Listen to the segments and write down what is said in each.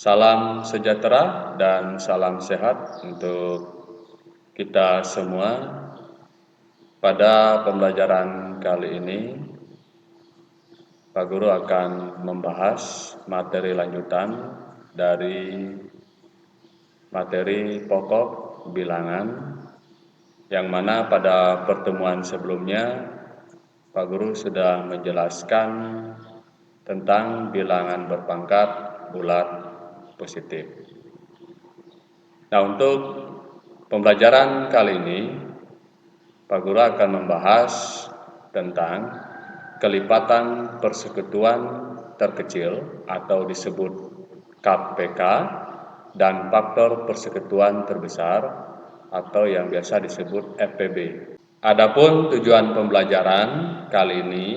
Salam sejahtera dan salam sehat untuk kita semua. Pada pembelajaran kali ini, Pak Guru akan membahas materi lanjutan dari materi pokok bilangan, yang mana pada pertemuan sebelumnya Pak Guru sudah menjelaskan tentang bilangan berpangkat bulat positif. Nah, untuk pembelajaran kali ini, Pak Guru akan membahas tentang kelipatan persekutuan terkecil atau disebut KPK dan faktor persekutuan terbesar atau yang biasa disebut FPB. Adapun tujuan pembelajaran kali ini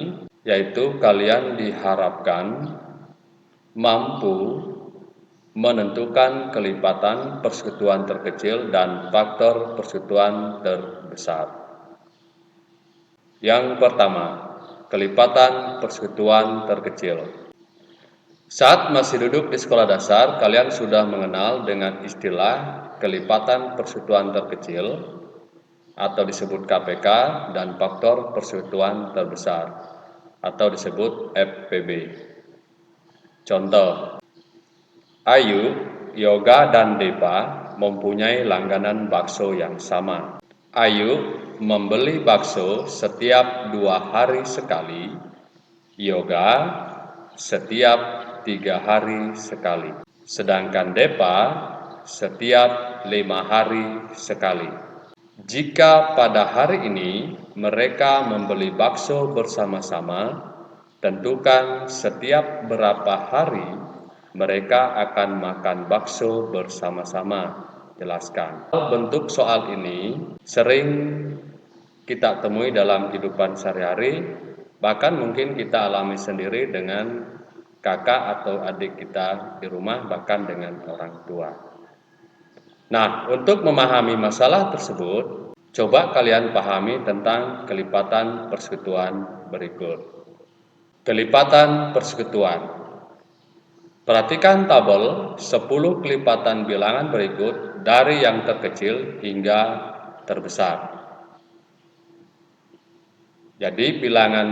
yaitu kalian diharapkan mampu menentukan kelipatan persekutuan terkecil dan faktor persekutuan terbesar. Yang pertama, kelipatan persekutuan terkecil. Saat masih duduk di sekolah dasar, kalian sudah mengenal dengan istilah kelipatan persekutuan terkecil atau disebut KPK dan faktor persekutuan terbesar atau disebut FPB. Contoh, Ayu, Yoga, dan Depa mempunyai langganan bakso yang sama. Ayu membeli bakso setiap 2 hari sekali, Yoga setiap 3 hari sekali, sedangkan Depa setiap 5 hari sekali. Jika pada hari ini mereka membeli bakso bersama-sama, tentukan setiap berapa hari mereka akan makan bakso bersama-sama. Jelaskan. Bentuk soal ini sering kita temui dalam kehidupan sehari-hari, bahkan mungkin kita alami sendiri dengan kakak atau adik kita di rumah, bahkan dengan orang tua. Nah, untuk memahami masalah tersebut, coba kalian pahami tentang kelipatan persekutuan berikut. Kelipatan persekutuan. Perhatikan tabel 10 kelipatan bilangan berikut dari yang terkecil hingga terbesar. Jadi bilangan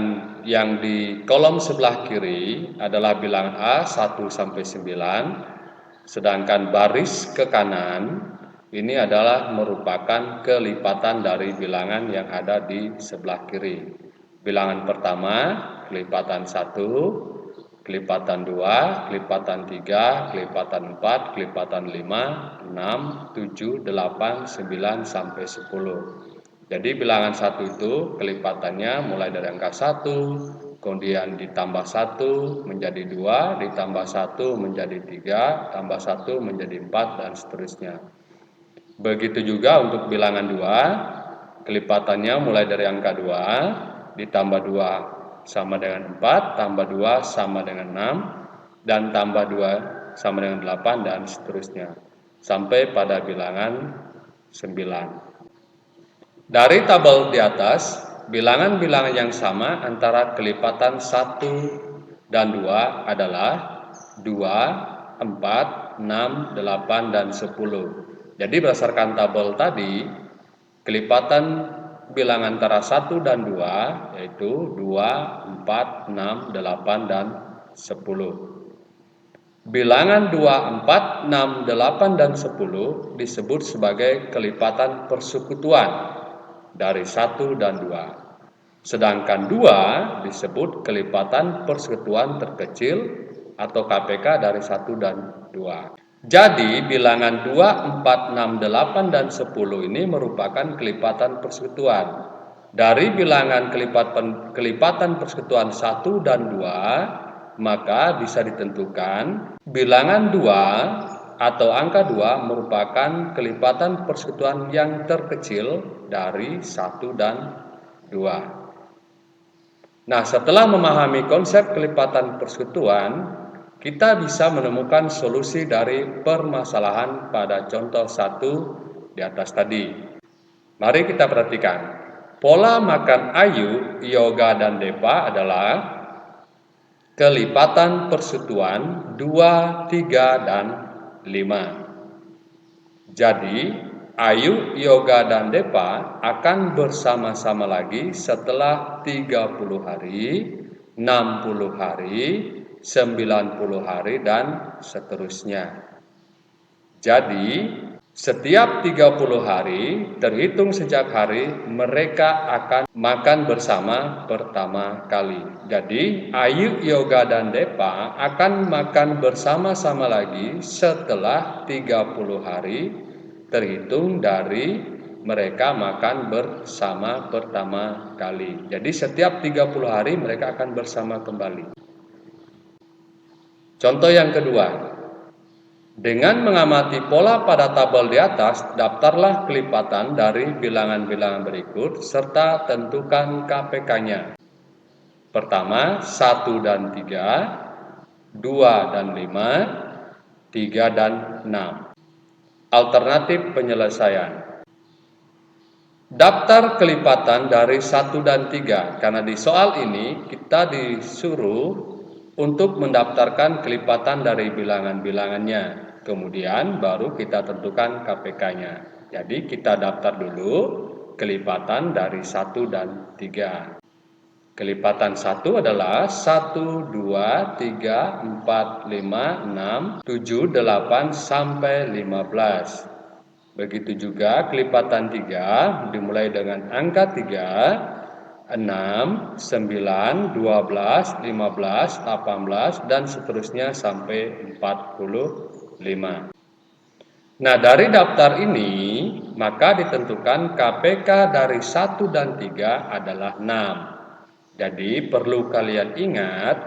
yang di kolom sebelah kiri adalah bilangan A 1 sampai 9, sedangkan baris ke kanan ini adalah merupakan kelipatan dari bilangan yang ada di sebelah kiri. Bilangan pertama, kelipatan 1, kelipatan 2, kelipatan 3, kelipatan 4, kelipatan 5, 6, 7, 8, 9, sampai 10. Jadi bilangan 1 itu kelipatannya mulai dari angka 1, kemudian ditambah 1 menjadi 2, ditambah 1 menjadi 3, tambah 1 menjadi 4, dan seterusnya. Begitu juga untuk bilangan 2, kelipatannya mulai dari angka 2, ditambah 2 sama dengan 4, tambah 2 sama dengan 6, dan tambah 2 sama dengan 8, dan seterusnya, sampai pada bilangan 9. Dari tabel di atas, bilangan-bilangan yang sama antara kelipatan 1 dan 2 adalah 2, 4, 6, 8, dan 10. Jadi berdasarkan tabel tadi, kelipatan bilangan antara 1 dan 2 yaitu 2, 4, 6, 8, dan 10. Bilangan 2, 4, 6, 8, dan 10 disebut sebagai kelipatan persekutuan dari 1 dan 2. Sedangkan 2 disebut kelipatan persekutuan terkecil atau KPK dari 1 dan 2. Jadi bilangan 2, 4, 6, 8, dan 10 ini merupakan kelipatan persekutuan. Dari bilangan kelipatan persekutuan 1 dan 2, maka bisa ditentukan bilangan 2 atau angka 2 merupakan kelipatan persekutuan yang terkecil dari 1 dan 2. Nah, setelah memahami konsep kelipatan persekutuan, kita bisa menemukan solusi dari permasalahan pada contoh 1 di atas tadi. Mari kita perhatikan. Pola makan Ayu, Yoga, dan Depa adalah kelipatan persatuan 2, 3, dan 5. Jadi, Ayu, Yoga, dan Depa akan bersama-sama lagi setelah 30 hari, 60 hari, 90 hari, dan seterusnya. Jadi, setiap 30 hari, terhitung sejak hari mereka akan makan bersama pertama kali. Jadi, Ayu, Yoga, dan Depa akan makan bersama-sama lagi setelah 30 hari, terhitung dari mereka makan bersama pertama kali. Jadi, setiap 30 hari mereka akan bersama kembali. Contoh yang kedua. Dengan mengamati pola pada tabel di atas, daftarlah kelipatan dari bilangan-bilangan berikut serta tentukan KPK-nya. Pertama, 1 dan 3, 2 dan 5, 3 dan 6. Alternatif penyelesaian. Daftar kelipatan dari 1 dan 3, karena di soal ini kita disuruh untuk mendaftarkan kelipatan dari bilangan-bilangannya. Kemudian baru kita tentukan KPK-nya. Jadi kita daftar dulu kelipatan dari 1 dan 3. Kelipatan 1 adalah 1, 2, 3, 4, 5, 6, 7, 8, sampai 15. Begitu juga kelipatan 3 dimulai dengan angka 3, 6, 9, 12, 15, 18, dan seterusnya sampai 45. Nah, dari daftar ini, maka ditentukan KPK dari 1 dan 3 adalah 6. Jadi, perlu kalian ingat,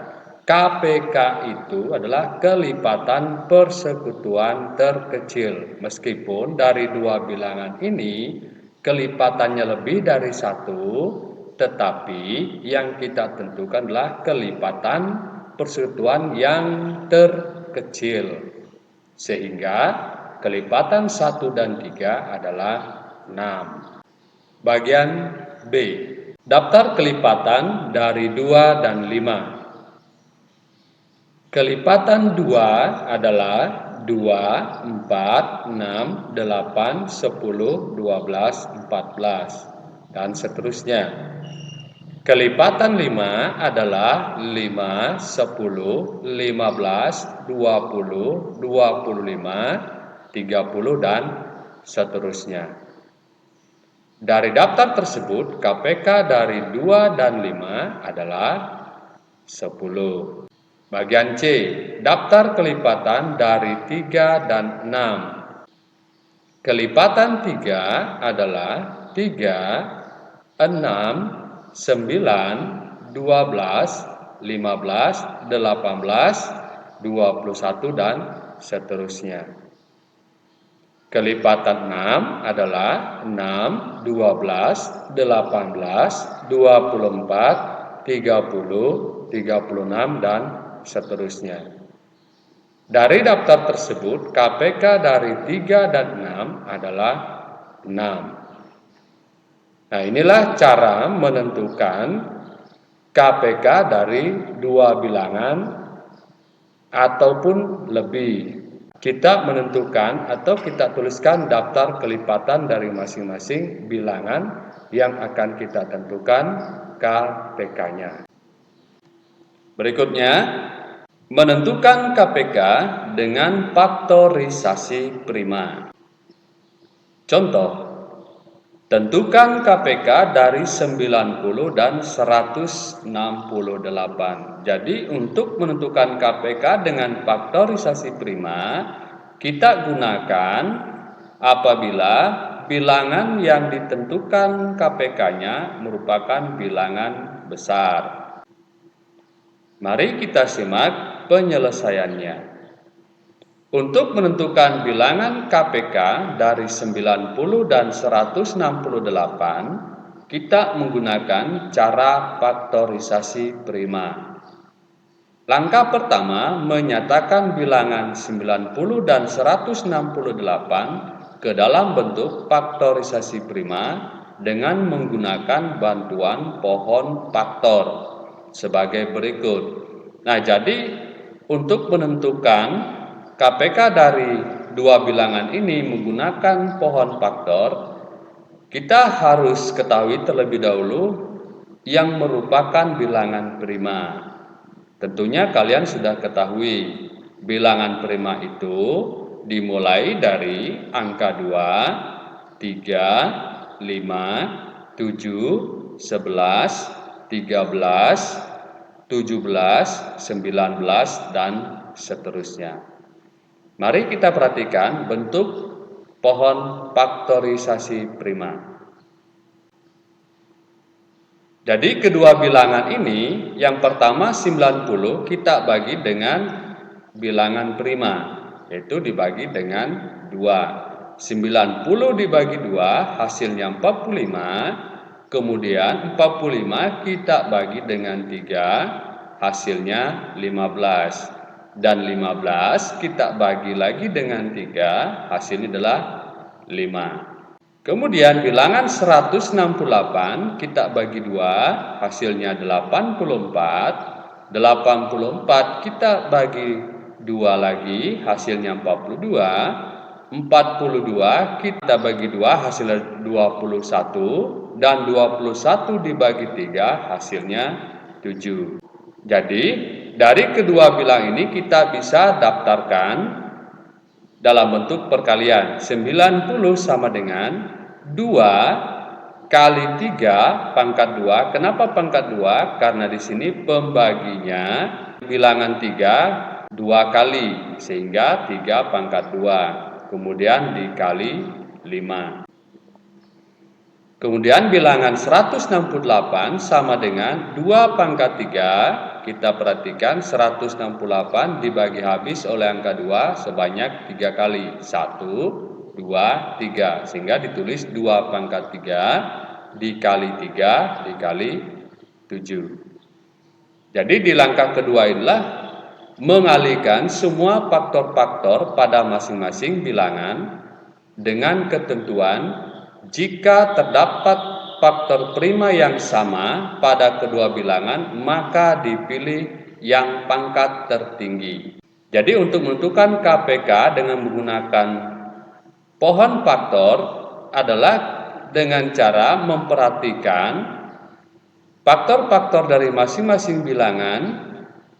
KPK itu adalah kelipatan persekutuan terkecil. Meskipun dari dua bilangan ini, kelipatannya lebih dari 1, tetapi yang kita tentukan adalah kelipatan persekutuan yang terkecil. Sehingga kelipatan 1 dan 3 adalah 6. Bagian B. Daftar kelipatan dari 2 dan 5. Kelipatan 2 adalah 2, 4, 6, 8, 10, 12, 14, dan seterusnya. Kelipatan 5 adalah 5, 10, 15, 20, 25, 30, dan seterusnya. Dari daftar tersebut, KPK dari 2 dan 5 adalah 10. Bagian C, daftar kelipatan dari 3 dan 6. Kelipatan 3 adalah 3, 6, 9, 12, 15, 18, 21, dan seterusnya. Kelipatan 6 adalah 6, 12, 18, 24, 30, 36, dan seterusnya. Dari daftar tersebut, KPK dari 3 dan 6 adalah 6. Nah, inilah cara menentukan KPK dari dua bilangan ataupun lebih. Kita menentukan atau kita tuliskan daftar kelipatan dari masing-masing bilangan yang akan kita tentukan KPK-nya. Berikutnya, menentukan KPK dengan faktorisasi prima. Contoh, tentukan KPK dari 90 dan 168. Jadi untuk menentukan KPK dengan faktorisasi prima, kita gunakan apabila bilangan yang ditentukan KPK-nya merupakan bilangan besar. Mari kita simak penyelesaiannya. Untuk menentukan bilangan KPK dari 90 dan 168, kita menggunakan cara faktorisasi prima. Langkah pertama, menyatakan bilangan 90 dan 168 ke dalam bentuk faktorisasi prima dengan menggunakan bantuan pohon faktor sebagai berikut. Nah, jadi untuk menentukan KPK dari dua bilangan ini menggunakan pohon faktor, kita harus ketahui terlebih dahulu yang merupakan bilangan prima. Tentunya kalian sudah ketahui bilangan prima itu dimulai dari angka 2, 3, 5, 7, 11, 13, 17, 19, dan seterusnya. Mari kita perhatikan bentuk pohon faktorisasi prima. Jadi kedua bilangan ini, yang pertama 90 kita bagi dengan bilangan prima, yaitu dibagi dengan 2. 90 dibagi 2 hasilnya 45, kemudian 45 kita bagi dengan 3 hasilnya 15. Dan 15 kita bagi lagi dengan 3 hasilnya adalah 5. Kemudian bilangan 168 kita bagi 2 hasilnya 84. 84 kita bagi 2 lagi hasilnya 42. 42 kita bagi 2 hasilnya 21. Dan 21 dibagi 3 hasilnya 7. Jadi dari kedua bilang ini kita bisa daftarkan dalam bentuk perkalian. 90 sama dengan 2 kali 3 pangkat 2. Kenapa pangkat 2? Karena di sini pembaginya bilangan 3 2 kali, sehingga 3 pangkat 2. Kemudian dikali 5. Kemudian bilangan 168 sama dengan 2 pangkat 3. Kita perhatikan 168 dibagi habis oleh angka 2 sebanyak 3 kali. 1, 2, 3. Sehingga ditulis 2 pangkat 3 dikali 3 dikali 7. Jadi di langkah kedua inilah mengalihkan semua faktor-faktor pada masing-masing bilangan dengan ketentuan jika terdapat faktor prima yang sama pada kedua bilangan, maka dipilih yang pangkat tertinggi. Jadi untuk menentukan KPK dengan menggunakan pohon faktor adalah dengan cara memperhatikan faktor-faktor dari masing-masing bilangan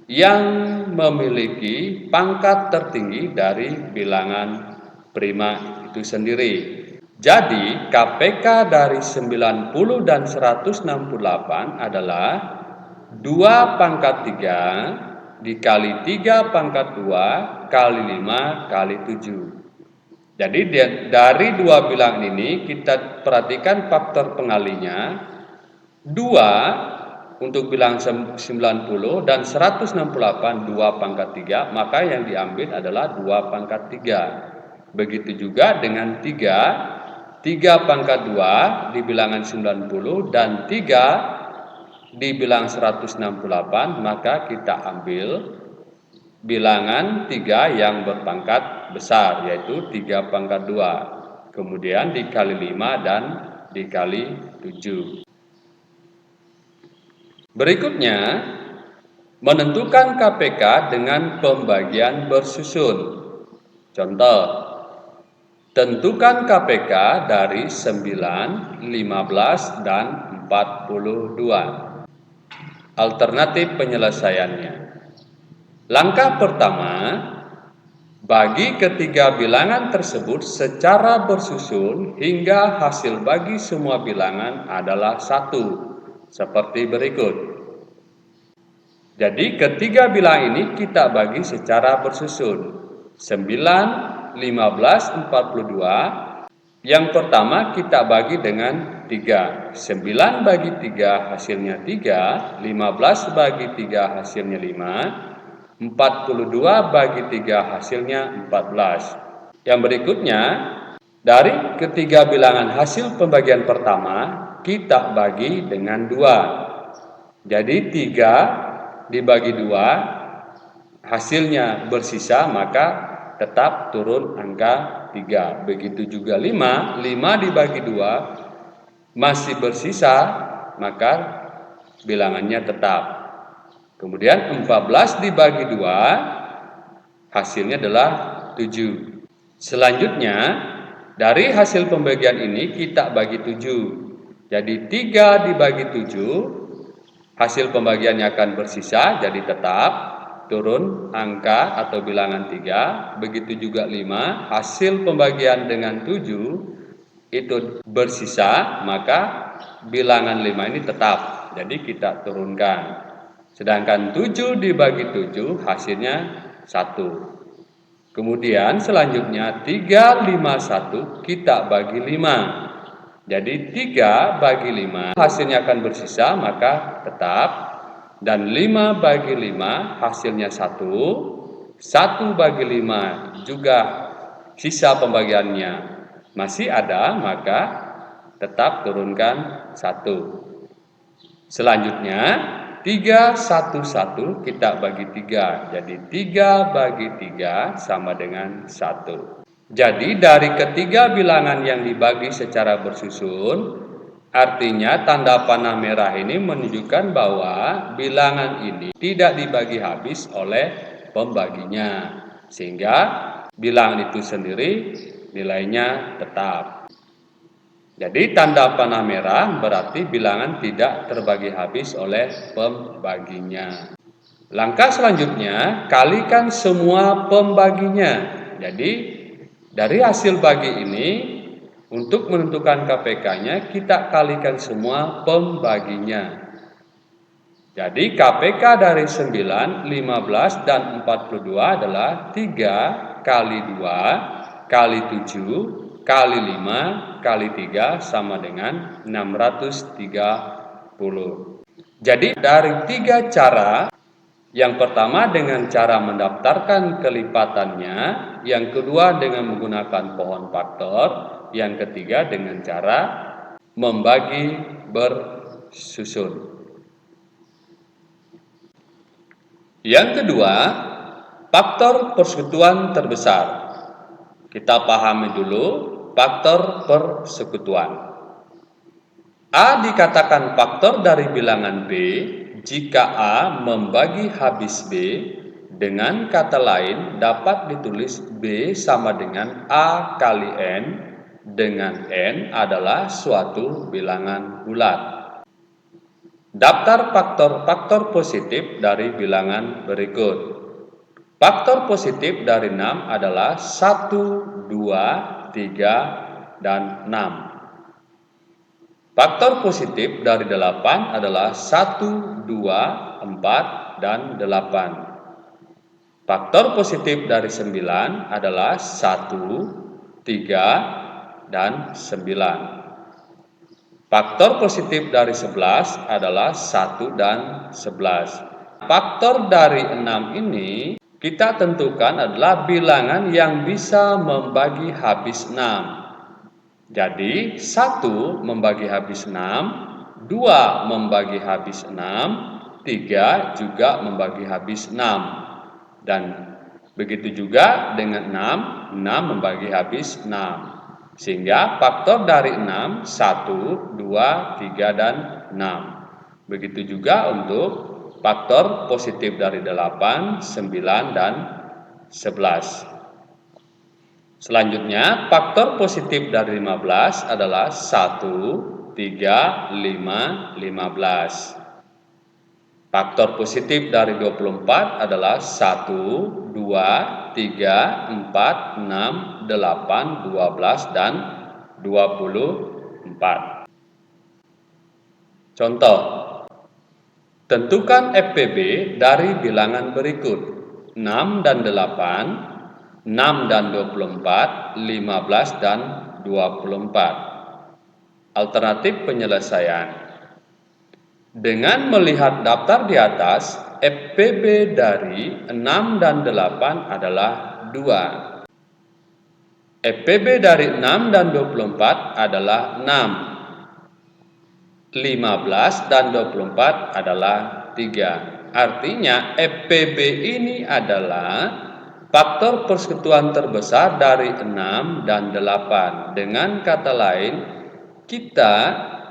yang memiliki pangkat tertinggi dari bilangan prima itu sendiri. Jadi KPK dari 90 dan 168 adalah 2 pangkat 3 dikali 3 pangkat 2 kali 5 kali 7. Jadi dari dua bilangan ini kita perhatikan faktor pengalinya. 2 untuk bilangan 90 dan 168 2 pangkat 3, maka yang diambil adalah 2 pangkat 3. Begitu juga dengan 3 pangkat 2 di bilangan 90 dan 3 di bilangan 168, maka kita ambil bilangan 3 yang berpangkat besar, yaitu 3 pangkat 2. Kemudian dikali 5 dan dikali 7. Berikutnya, menentukan KPK dengan pembagian bersusun. Contoh, tentukan KPK dari 9, 15, dan 42. Alternatif penyelesaiannya. Langkah pertama, bagi ketiga bilangan tersebut secara bersusun hingga hasil bagi semua bilangan adalah 1. Seperti berikut. Jadi ketiga bilangan ini kita bagi secara bersusun. 9, 15, 42. Yang pertama kita bagi dengan 3. 9 bagi 3 hasilnya 3. 15 bagi 3 hasilnya 5. 42 bagi 3 hasilnya 14. Yang berikutnya, dari ketiga bilangan hasil pembagian pertama kita bagi dengan 2. Jadi 3 dibagi 2 hasilnya bersisa, maka tetap turun angka 3. Begitu juga 5 dibagi 2 masih bersisa, maka bilangannya tetap. Kemudian 14 dibagi 2, hasilnya adalah 7. Selanjutnya, dari hasil pembagian ini kita bagi 7. Jadi 3 dibagi 7, hasil pembagiannya akan bersisa, jadi tetap turun angka atau bilangan 3. Begitu juga 5, hasil pembagian dengan 7 itu bersisa, maka bilangan 5 ini tetap, jadi kita turunkan. Sedangkan 7 dibagi 7 hasilnya 1. Kemudian selanjutnya 3, 5, 1 kita bagi 5. Jadi 3 bagi 5 hasilnya akan bersisa, maka tetap. Dan 5 bagi 5 hasilnya 1. 1 bagi 5 juga sisa pembagiannya masih ada, maka tetap turunkan 1. Selanjutnya 3, 1, 1 kita bagi 3. Jadi 3 bagi 3 sama dengan 1. Jadi dari ketiga bilangan yang dibagi secara bersusun, artinya tanda panah merah ini menunjukkan bahwa bilangan ini tidak dibagi habis oleh pembaginya, sehingga bilangan itu sendiri nilainya tetap. Jadi tanda panah merah berarti bilangan tidak terbagi habis oleh pembaginya. Langkah selanjutnya, kalikan semua pembaginya. Jadi dari hasil bagi ini, untuk menentukan KPK-nya kita kalikan semua pembaginya. Jadi KPK dari 9, 15, dan 42 adalah 3 kali 2 kali 7 kali 5 kali 3 sama dengan 630. Jadi dari 3 cara, yang pertama dengan cara mendaftarkan kelipatannya, yang kedua dengan menggunakan pohon faktor, yang ketiga dengan cara membagi bersusun. Yang kedua, faktor persekutuan terbesar. Kita pahami dulu faktor persekutuan. A dikatakan faktor dari bilangan B jika A membagi habis B. Dengan kata lain dapat ditulis B sama dengan A kali N, dengan N adalah suatu bilangan bulat. Daftar faktor-faktor positif dari bilangan berikut. Faktor positif dari 6 adalah 1, 2, 3, dan 6. Faktor positif dari 8 adalah 1, 2, 4, dan 8. Faktor positif dari 9 adalah 1, 3, dan 9. Faktor positif dari 11 adalah 1 dan 11. Faktor dari 6 ini kita tentukan adalah bilangan yang bisa membagi habis 6. Jadi 1 membagi habis 6, 2 membagi habis 6, 3 juga membagi habis 6. Dan begitu juga dengan 6 membagi habis 6. Sehingga faktor dari 6, 1, 2, 3, dan 6. Begitu juga untuk faktor positif dari 8, 9, dan 11. Selanjutnya, faktor positif dari 15 adalah 1, 3, 5, 15. Faktor positif dari 24 adalah 1, 2, 3, 4, 6, 8, 12, dan 24. Contoh, tentukan FPB dari bilangan berikut: 6 dan 8, 6 dan 24, 15 dan 24. Alternatif penyelesaian. Dengan melihat daftar di atas, FPB dari 6 dan 8 adalah 2. FPB dari 6 dan 24 adalah 6. 15 dan 24 adalah 3. Artinya FPB ini adalah faktor persekutuan terbesar dari 6 dan 8. Dengan kata lain, kita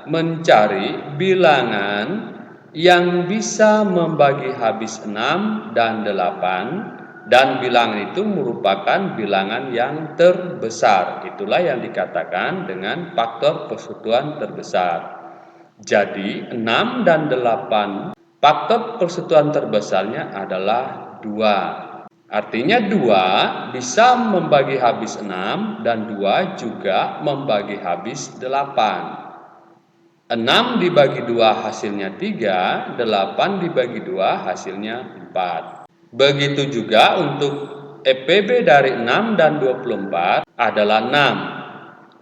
mencari bilangan yang bisa membagi habis 6 dan 8, dan bilangan itu merupakan bilangan yang terbesar. Itulah yang dikatakan dengan faktor persekutuan terbesar. Jadi 6 dan 8, faktor persekutuan terbesarnya adalah 2. Artinya 2 bisa membagi habis 6 dan 2 juga membagi habis 8. 6 dibagi 2 hasilnya 3, 8 dibagi 2 hasilnya 4. Begitu juga untuk EPB dari 6 dan 24 adalah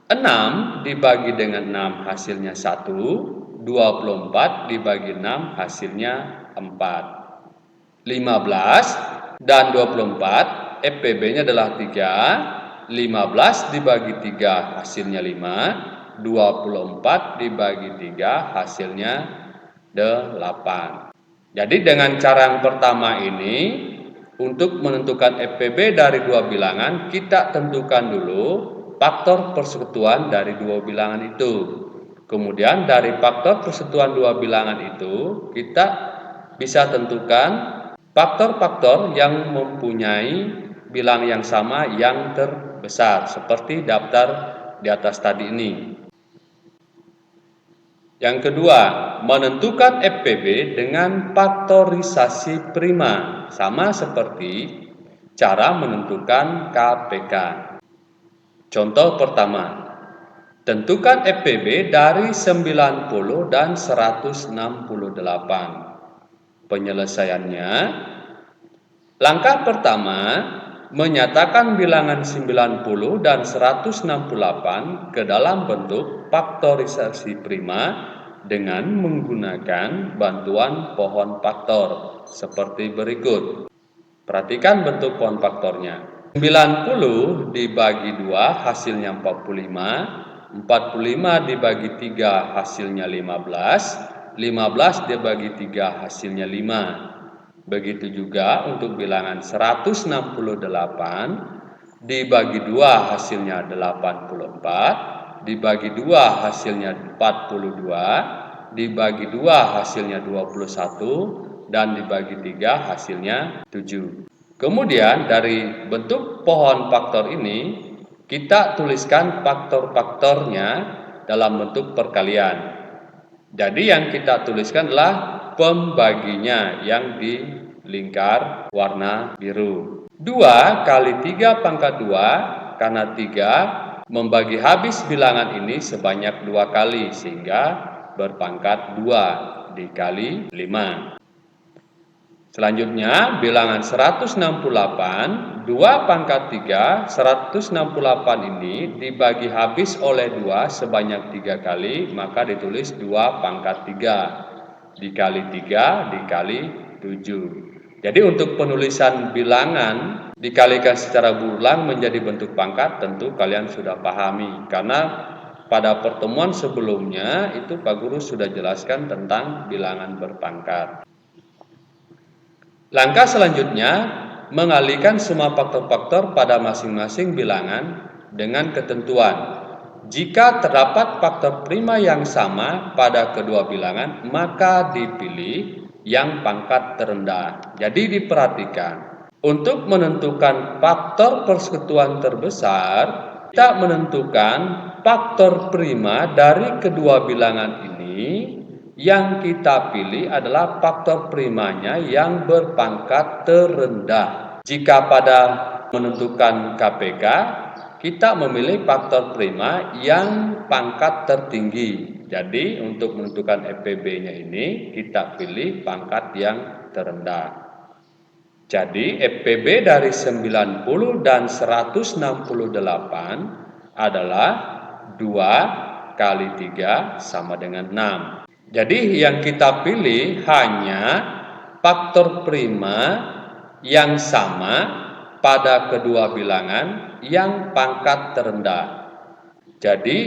6. 6 dibagi dengan 6 hasilnya 1, 24 dibagi 6 hasilnya 4. 15 dan 24, EPB-nya adalah 3, 15 dibagi 3 hasilnya 5, 24 dibagi 3 hasilnya 8. Jadi dengan cara yang pertama ini, untuk menentukan EPB dari dua bilangan, kita tentukan dulu faktor persekutuan dari dua bilangan itu. Kemudian dari faktor persekutuan dua bilangan itu, kita bisa tentukan faktor-faktor yang mempunyai bilang yang sama yang terbesar, seperti daftar di atas tadi ini. Yang kedua, menentukan FPB dengan faktorisasi prima, sama seperti cara menentukan KPK. Contoh pertama, tentukan FPB dari 90 dan 168. Penyelesaiannya, langkah pertama, menyatakan bilangan 90 dan 168 ke dalam bentuk faktorisasi prima dengan menggunakan bantuan pohon faktor seperti berikut. Perhatikan bentuk pohon faktornya. 90 dibagi 2 hasilnya 45, 45 dibagi 3 hasilnya 15, 15 dibagi 3 hasilnya 5. Begitu juga untuk bilangan 168 dibagi 2 hasilnya 84, dibagi 2 hasilnya 42, dibagi 2 hasilnya 21, dan dibagi 3 hasilnya 7. Kemudian dari bentuk pohon faktor ini, kita tuliskan faktor-faktornya dalam bentuk perkalian. Jadi yang kita tuliskan adalah pembaginya yang di lingkar warna biru. 2 kali 3 pangkat 2, karena 3 membagi habis bilangan ini sebanyak 2 kali, sehingga berpangkat 2 dikali 5. Selanjutnya bilangan 168, 2 pangkat 3, 168 ini dibagi habis oleh 2 sebanyak 3 kali, maka ditulis 2 pangkat 3 dikali 3 dikali 7. Jadi untuk penulisan bilangan dikalikan secara berulang menjadi bentuk pangkat, tentu kalian sudah pahami, karena pada pertemuan sebelumnya itu Pak Guru sudah jelaskan tentang bilangan berpangkat. Langkah selanjutnya, mengalihkan semua faktor-faktor pada masing-masing bilangan dengan ketentuan. Jika terdapat faktor prima yang sama pada kedua bilangan, maka dipilih yang pangkat terendah. Jadi diperhatikan, untuk menentukan faktor persekutuan terbesar, kita menentukan faktor prima dari kedua bilangan ini. Yang kita pilih adalah faktor primanya yang berpangkat terendah. Jika pada menentukan KPK, kita memilih faktor prima yang pangkat tertinggi. Jadi untuk menentukan FPB-nya ini, kita pilih pangkat yang terendah. Jadi FPB dari 90 dan 168 adalah 2 kali 3 sama dengan 6. Jadi yang kita pilih hanya faktor prima yang sama pada kedua bilangan yang pangkat terendah. Jadi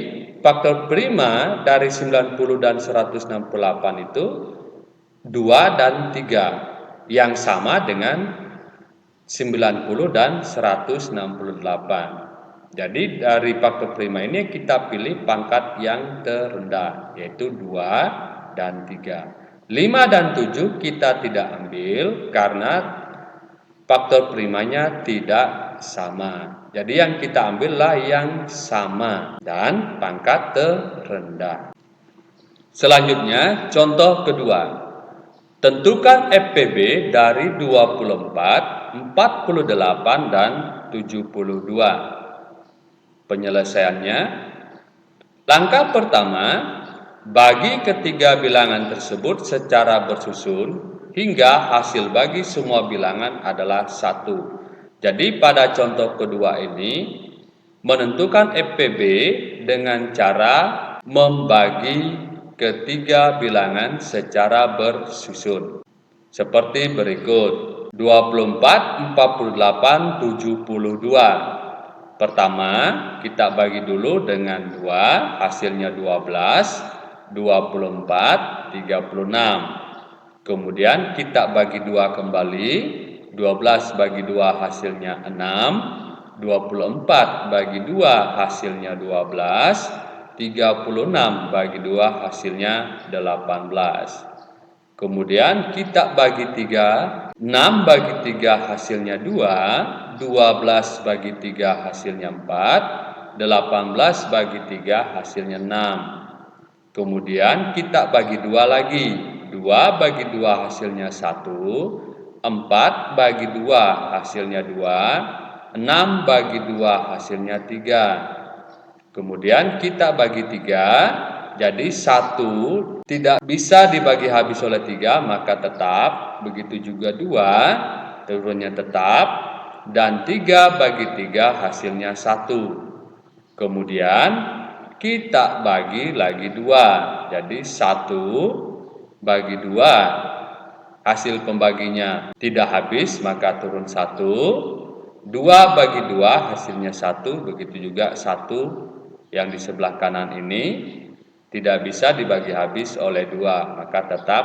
faktor prima dari 90 dan 168 itu 2 dan 3 yang sama dengan 90 dan 168. Jadi dari faktor prima ini kita pilih pangkat yang terendah, yaitu 2 dan 3. 5 dan 7 kita tidak ambil karena faktor primanya tidak sama. Jadi yang kita ambillah yang sama dan pangkat terendah. Selanjutnya, contoh kedua. Tentukan FPB dari 24, 48, dan 72. Penyelesaiannya, langkah pertama, bagi ketiga bilangan tersebut secara bersusun hingga hasil bagi semua bilangan adalah 1. Jadi pada contoh kedua ini, menentukan FPB dengan cara membagi ketiga bilangan secara bersusun. Seperti berikut. 24, 48, 72. Pertama, kita bagi dulu dengan 2, hasilnya 12, 24, 36. Kemudian kita bagi 2 kembali, 12 bagi 2 hasilnya 6, 24 bagi 2 hasilnya 12, 36 bagi 2 hasilnya 18. Kemudian kita bagi 3, 6 bagi 3 hasilnya 2, 12 bagi 3 hasilnya 4, 18 bagi 3 hasilnya 6. Kemudian kita bagi 2 lagi, 2 bagi 2 hasilnya 1, 4 bagi 2 hasilnya 2, 6 bagi 2 hasilnya 3. Kemudian kita bagi 3, jadi 1 tidak bisa dibagi habis oleh 3, maka tetap. Begitu juga 2, turunnya tetap. Dan 3 bagi 3 hasilnya 1. Kemudian kita bagi lagi 2. Jadi 1 bagi 2, hasil pembaginya tidak habis, maka turun 1. 2 bagi 2 hasilnya 1. Begitu juga 1 yang di sebelah kanan ini tidak bisa dibagi habis oleh 2, maka tetap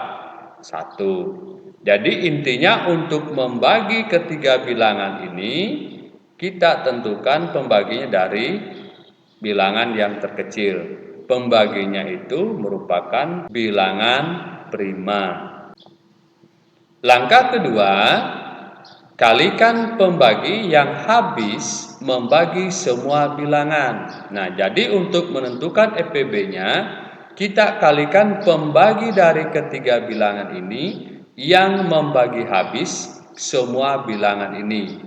1. Jadi intinya untuk membagi ketiga bilangan ini, kita tentukan pembaginya dari bilangan yang terkecil. Pembaginya itu merupakan bilangan prima. Langkah kedua, kalikan pembagi yang habis membagi semua bilangan. Nah, jadi untuk menentukan FPB-nya, kita kalikan pembagi dari ketiga bilangan ini yang membagi habis semua bilangan ini.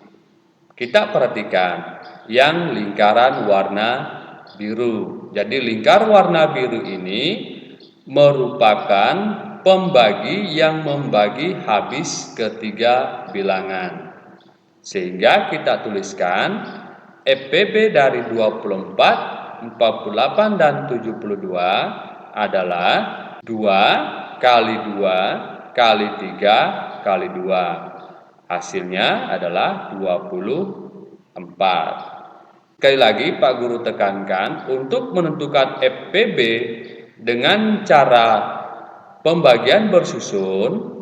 Kita perhatikan yang lingkaran warna biru. Jadi lingkar warna biru ini merupakan pembagi yang membagi habis ketiga bilangan. Sehingga kita tuliskan FPB dari 24, 48, dan 72 adalah 2 kali 2 kali 3 kali 2. Hasilnya adalah 24. Sekali lagi Pak Guru tekankan, untuk menentukan FPB dengan cara pembagian bersusun,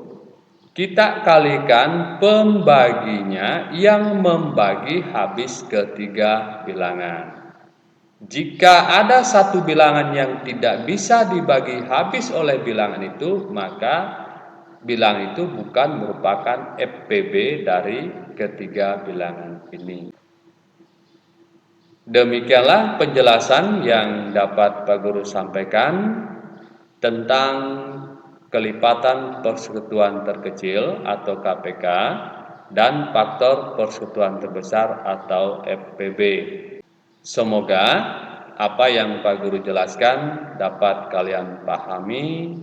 kita kalikan pembaginya yang membagi habis ketiga bilangan. Jika ada satu bilangan yang tidak bisa dibagi habis oleh bilangan itu, maka bilangan itu bukan merupakan FPB dari ketiga bilangan ini. Demikianlah penjelasan yang dapat Pak Guru sampaikan tentang kelipatan persekutuan terkecil atau KPK dan faktor persekutuan terbesar atau FPB. Semoga apa yang Pak Guru jelaskan dapat kalian pahami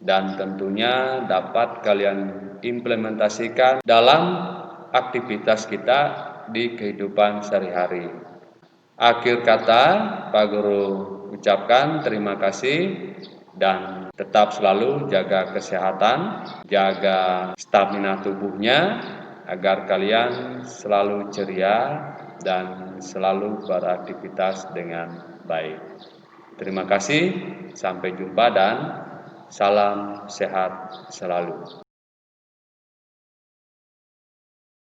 dan tentunya dapat kalian implementasikan dalam aktivitas kita di kehidupan sehari-hari. Akhir kata, Pak Guru ucapkan terima kasih dan tetap selalu jaga kesehatan, jaga stamina tubuhnya agar kalian selalu ceria dan selalu beraktivitas dengan baik. Terima kasih, sampai jumpa dan salam sehat selalu.